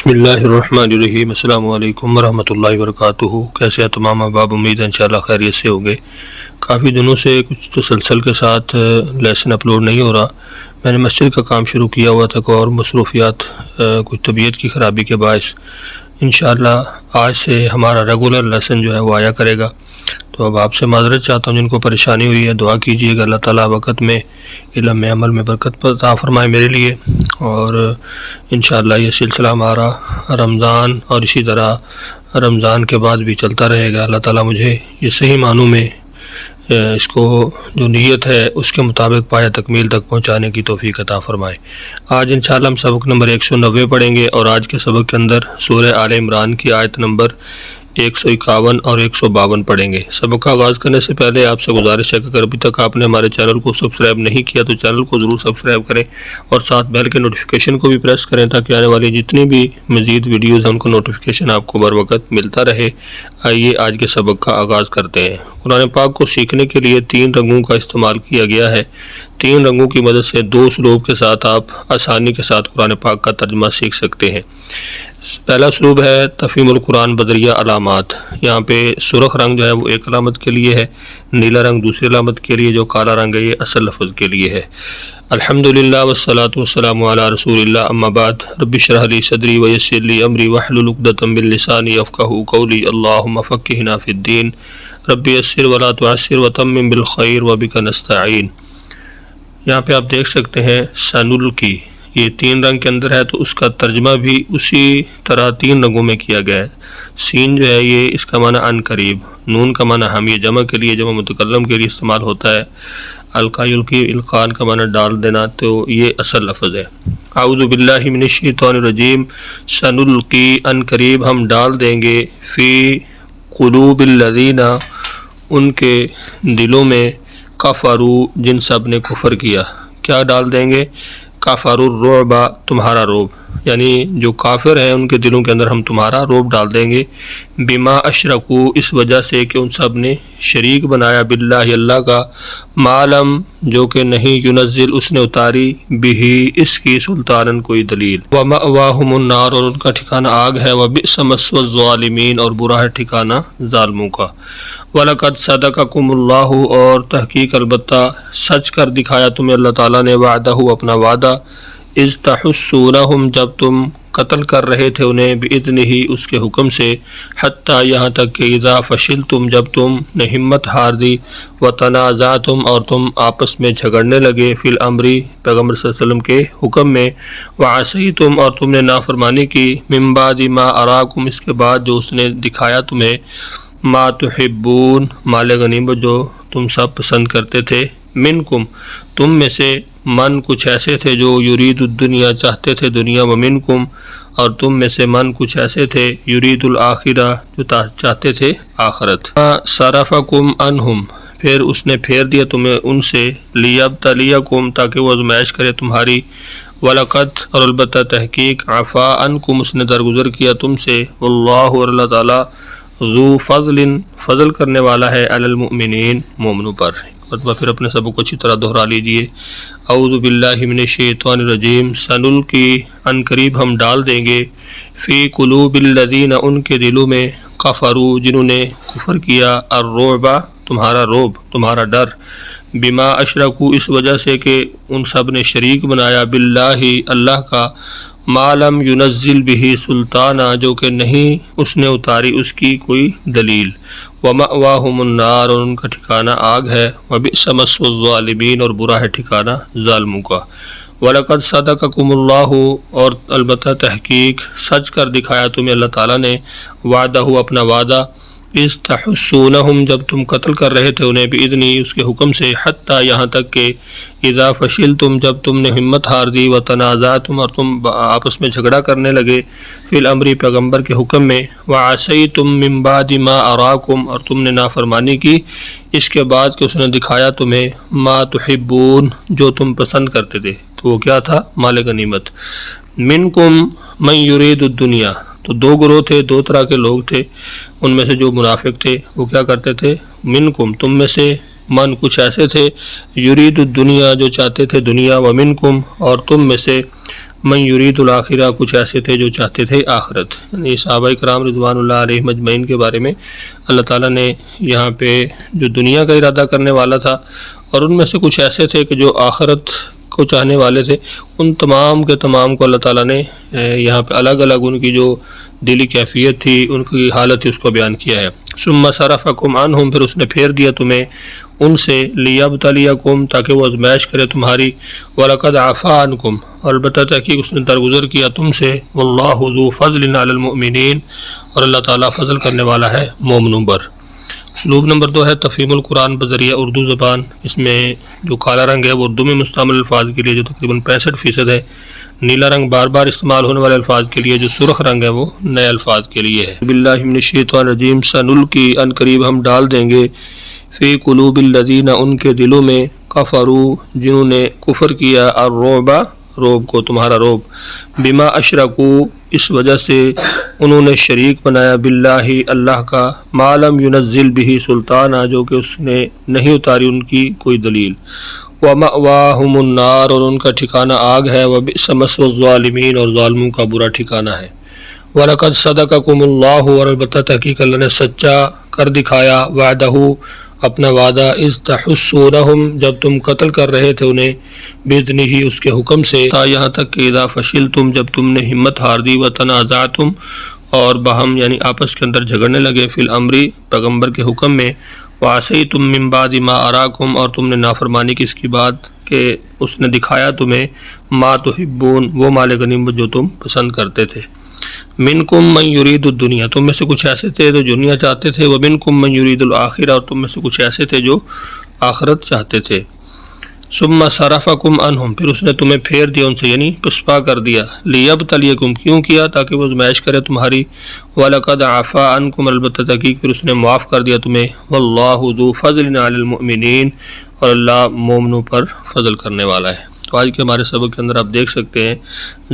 بسم اللہ الرحمن الرحیم۔ السلام علیکم ورحمۃ اللہ وبرکاتہ۔ کیسے ہیں تمام احباب؟ امید ہے انشاءاللہ خیریت سے ہوگے۔ کافی دنوں سے کچھ تسلسل کے ساتھ لیسن اپلوڈ نہیں ہو رہا۔ میں نے مسجد کا کام شروع کیا ہوا تھا اور مصروفیات کچھ طبیعت کی خرابی کے باعث انشاءاللہ آج سے ہمارا ریگولر لیسن جو ہے وہ آیا کرے گا۔ تو اب آپ سے معذرت چاہتا ہوں جن کو پریشانی ہوئی ہے، دعا کیجیے گا اللہ تعالیٰ وقت میں علم میں عمل میں برکت عطا فرمائے میرے لیے، اور انشاءاللہ یہ سلسلہ ہمارا رمضان اور اسی طرح رمضان کے بعد بھی چلتا رہے گا۔ اللہ تعالیٰ مجھے یہ صحیح معنوں میں اس کو جو نیت ہے اس کے مطابق پایا تکمیل تک پہنچانے کی توفیق عطا فرمائے۔ آج انشاءاللہ ہم سبق نمبر 190 پڑھیں گے، اور آج کے سبق کے اندر سورہ آل عمران کی آیت نمبر 151 اور 152 پڑھیں گے۔ سبق کا آغاز کرنے سے پہلے آپ سے گزارش ہے کہ اگر ابھی تک آپ نے ہمارے چینل کو سبسکرائب نہیں کیا تو چینل کو ضرور سبسکرائب کریں، اور ساتھ بیل کے نوٹیفیکیشن کو بھی پریس کریں تاکہ آنے والی جتنی بھی مزید ویڈیوز ہیں ان کو نوٹیفیکیشن آپ کو بر وقت ملتا رہے۔ آئیے آج کے سبق کا آغاز کرتے ہیں۔ قرآن پاک کو سیکھنے کے لیے 3 رنگوں کا استعمال کیا گیا ہے۔ 3 رنگوں کی مدد سے 2 اسلوب کے ساتھ آپ آسانی کے ساتھ قرآن پاک کا ترجمہ سیکھ سکتے ہیں۔ پہلا اسلوب ہے تفہیم القرآن بذریعہ علامات۔ یہاں پہ سرخ رنگ جو ہے وہ ایک علامت کے لیے ہے، نیلا رنگ دوسری علامت کے لیے، جو کالا رنگ ہے یہ اصل لفظ کے لیے ہے۔ الحمدللہ والصلاۃ والسلام علی رسول اللہ، اما بعد، رب اشرح لی صدری ویسر لی امری واحلل عقدۃ من لسانی یفقہوا قولی، اللہم فقہنا فی الدین، رب یسر ولا تعسر وتمم بالخیر وبک نستعین۔ یہاں پہ آپ دیکھ سکتے ہیں سنلقی، یہ 3 رنگ کے اندر ہے تو اس کا ترجمہ بھی اسی طرح 3 رنگوں میں کیا گیا ہے۔ سین جو ہے یہ اس کا معنی ان قریب، نون کا معنی ہم، یہ جمع کے لیے جمع متکلم کے لیے استعمال ہوتا ہے۔ القا یلقی، القان کا معنی ڈال دینا، تو یہ اصل لفظ ہے۔ اعوذ باللہ من الشیطان الرجیم، سنلقی ان قریب ہم ڈال دیں گے، فی قلوب الذین ان کے دلوں میں، کفروا جن سب نے کفر کیا، کیا ڈال دیں گے؟ کافر الرعب تمہارا روب، یعنی جو کافر ہیں ان کے دلوں کے اندر ہم تمہارا روب ڈال دیں گے۔ بما اشرکو اس وجہ سے کہ ان سب نے شریک بنایا، باللہ اللہ کا، معلم جو کہ نہیں، ینزل اس نے اتاری، بھی اس کی، سلطانن کوئی دلیل، ومأواہم النار اور ان کا ٹھکانہ آگ ہے، وبئس مثوی الظالمین اور برا ہے ٹھکانہ ظالموں کا۔ وَلَقَدْ صَدَقَكُمُ اللَّهُ اور تحقیق البتہ سچ کر دکھایا تمہیں اللہ تعالیٰ نے، وعدہ اپنا وعدہ، اذ تحسونہم جب تم قتل کر رہے تھے انہیں، بإذنہ اس کے حکم سے، حتیٰ یہاں تک کہ اذا فشلتم جب تم نے ہمت ہار دی، وتنازعتم اور تم آپس میں جھگڑنے لگے، فی الامر پیغمبر صلی اللہ علیہ وسلم کے حکم میں، وعصیتم اور تم نے نافرمانی کی، من بعد ما اراکم اس کے بعد جو اس نے دکھایا تمہیں، ما تحبون مال غنیمت جو تم سب پسند کرتے تھے، منکم تم میں سے، من کچھ ایسے تھے جو یرید الدنیا چاہتے تھے دنیا، ومنکم اور تم میں سے من کچھ ایسے تھے یرید الآخرہ جو چاہتے تھے آخرت۔ صرفکم عنہم پھر اس نے پھیر دیا تمہیں ان سے، لیبتلیکم تاکہ وہ آزمائش کرے تمہاری، وَلَقَدْ اور البتہ تحقیق، عفا عنکم اس نے درگزر کیا تم سے، واللہ اور اللہ تعالیٰ، ذو فضل فضل کرنے والا ہے، علی المؤمنین مومنوں پر۔ مرتبہ پھر اپنے سبق کو اچھی طرح دہرا لیجئے۔ اعوذ باللہ من الشیطان الرجیم، سنلقی ان قریب ہم ڈال دیں گے، فی قلوب الذین ان کے دلوں میں، کفروا جنہوں نے کفر کیا، الرعب تمہارا روب تمہارا ڈر، بما اشرکوا اس وجہ سے کہ ان سب نے شریک بنایا، باللہ اللہ کا، ما لم ینزل به سلطانہ جو کہ نہیں اس نے اتاری اس کی کوئی دلیل، ومأواہم النار اور ان کا ٹھکانہ آگ ہے، وبئس مثوی الظالمین اور برا ہے ٹھکانہ ظالموں کا۔ وَلَقَدْ صَدَقَكُمُ اللَّهُ اور البتہ تحقیق سچ کر دکھایا تمہیں اللہ تعالیٰ نے، وعدہ اپنا وعدہ، اذ تحسونہم جب تم قتل کر رہے تھے انہیں، بإذنہ اس کے حکم سے، حتیٰ یہاں تک کہ اذا فشلتم جب تم نے ہمت ہار دی، وتنازعتم اور تم آپس میں جھگڑا کرنے لگے، فی الامر پیغمبر کے حکم میں، وعصیتم من بعد ما اراکم اور تم نے نافرمانی کی اس کے بعد کہ اس نے دکھایا تمہیں، ما تحبون جو تم پسند کرتے تھے، تو وہ کیا تھا؟ مال غنیمت۔ منکم من یرید الدنیا تو 2 گروہ تھے، 2 طرح کے لوگ تھے، ان میں سے جو منافق تھے وہ کیا کرتے تھے؟ منکم تم میں سے، من کچھ ایسے تھے، یرید الدنیا جو چاہتے تھے دنیا، ومنکم اور تم میں سے، من یرید الاخرہ، کچھ ایسے تھے جو چاہتے تھے آخرت، یعنی صحابہ کرام رضوان اللہ علیہم اجمعین کے بارے میں اللہ تعالیٰ نے یہاں پہ جو دنیا کا ارادہ کرنے والا تھا اور ان میں سے کچھ ایسے تھے کہ جو آخرت کو چاہنے والے تھے، ان تمام کے تمام کو اللہ تعالیٰ نے یہاں پہ الگ الگ ان کی جو دلی کیفیت تھی، ان کی حالت تھی، اس کو بیان کیا ہے۔ ثم صرفکم عنہم، پھر اس نے پھیر دیا تمہیں ان سے، لیبتلیکم، تاکہ وہ آزمائش کرے تمہاری، وَلَقَدْ عَفَا عَنْکُم، اور البتہ تحقیق اس نے درگزر کیا تم سے، وَاللَّهُ ذُو فَضْلٍ عَلَى الْمُؤْمِنِينَ، اور اللہ تعالیٰ فضل کرنے والا ہے مومنوں پر۔ اسلوب نمبر 2 ہے تفہیم القرآن بذریعہ اردو زبان۔ اس میں جو کالا رنگ ہے وہ اردو میں مستعمل الفاظ کے لیے جو تقریباً 65% ہے، نیلا رنگ بار بار استعمال ہونے والے الفاظ کے لیے، جو سرخ رنگ ہے وہ نئے الفاظ کے لیے ہے۔ باللہ من الشیطان الرجیم، سنلقی، ان قریب ہم ڈال دیں گے، فی قلوب الذین، ان کے دلوں میں، کفروا، جنہوں نے کفر کیا، الرعب، روب کو، تمہارا روب، بما اشرکو، اس وجہ سے انہوں نے شریک بنایا، باللہ، اللہ کا، ما لم ینزل بہ سلطانہ، جو کہ اس نے نہیں اتاری ان کی کوئی دلیل، ومأواہم النار، اور ان کا ٹھکانہ آگ ہے، وبئس مثوى الظالمین، اور ظالموں کا برا ٹھکانہ ہے۔ وَلَقَدْ صَدَقَكُمُ اللَّهُ، اور البتہ تحقیق اللہ نے سچا کر دکھایا، وعدہ، اپنا وعدہ، اذ تحسونہم، جب تم قتل کر رہے تھے انہیں، باذنہ، اس کے حکم سے، تا یہاں تک کہ اذا فشلتم، جب تم نے ہمت ہار دی، وتنازعتم، اور باہم یعنی آپس کے اندر جھگڑنے لگے، فی الامر، پیغمبر کے حکم میں، وعصیتم من بعد ما اراکم، اور تم نے نافرمانی کی اس کی بات کہ اس نے دکھایا تمہیں، ما تحبون، وہ مال غنیمت جو تم پسند کرتے تھے، منکم من یرید الدنیا، تم میں سے کچھ ایسے تھے جو دنیا چاہتے تھے، ومنکم من یرید الآخرہ، اور تم میں سے کچھ ایسے تھے جو آخرت چاہتے تھے، ثم صرفکم عنہم، پھر اس نے تمہیں پھیر دیا ان سے، یعنی پسپا کر دیا، لیبتلیکم، کیوں کیا؟ تاکہ وہ آزمائش کرے تمہاری، وَلَقَدْ عَفَا عَنْکُمْ، البتہ تحقیق پھر اس نے معاف کر دیا تمہیں، وَاللَّهُ ذُو فَضْلٍ عَلَى الْمُؤْمِنِينَ، اور اللہ مومنوں پر فضل کرنے والا ہے۔ تو آج کے ہمارے سبق کے اندر آپ دیکھ سکتے ہیں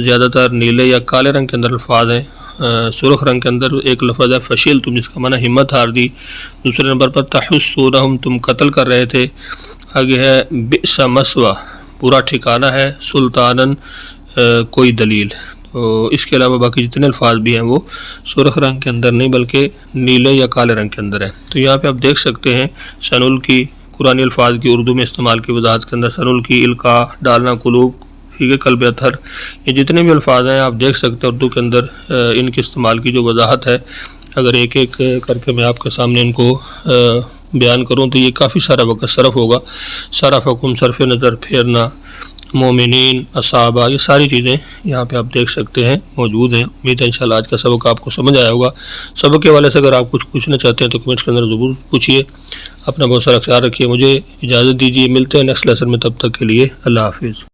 زیادہ تر نیلے یا کالے رنگ کے اندر الفاظ ہیں، سرخ رنگ کے اندر ایک لفظ ہے فشیل، تم، جس کا معنی ہمت ہار دی، دوسرے نمبر پر تحسونہم، تم قتل کر رہے تھے، آگے ہے بئس مثوى، برا ٹھکانہ ہے، سلطانن، کوئی دلیل۔ تو اس کے علاوہ باقی جتنے الفاظ بھی ہیں وہ سرخ رنگ کے اندر نہیں بلکہ نیلے یا کالے رنگ کے اندر ہے۔ تو یہاں پہ آپ دیکھ سکتے ہیں سنلقی، قرآنی الفاظ کی اردو میں استعمال کی وضاحت کے اندر، سنلقی، القاء، ڈالنا، قلوب، ٹھیک ہے، قلب اطہر، یہ جتنے بھی الفاظ ہیں آپ دیکھ سکتے ہیں اردو کے اندر ان کے استعمال کی جو وضاحت ہے، اگر ایک ایک کر کے میں آپ کے سامنے ان کو بیان کروں تو یہ کافی سارا وقت صرف ہوگا۔ صرفکم، صرف نظر، پھیرنا، مومنین، اصحابہ، یہ ساری چیزیں یہاں پہ آپ دیکھ سکتے ہیں موجود ہیں۔ امید ہے انشاءاللہ آج کا سبق آپ کو سمجھ آیا ہوگا۔ سبق کے حوالے سے اگر آپ کچھ پوچھنا چاہتے ہیں تو کمنٹس کے اندر ضرور پوچھیے۔ اپنا بہت سارا خیال رکھیے، مجھے اجازت دیجیے، ملتے ہیں نیکسٹ لیسن میں، تب تک کے لیے اللہ حافظ۔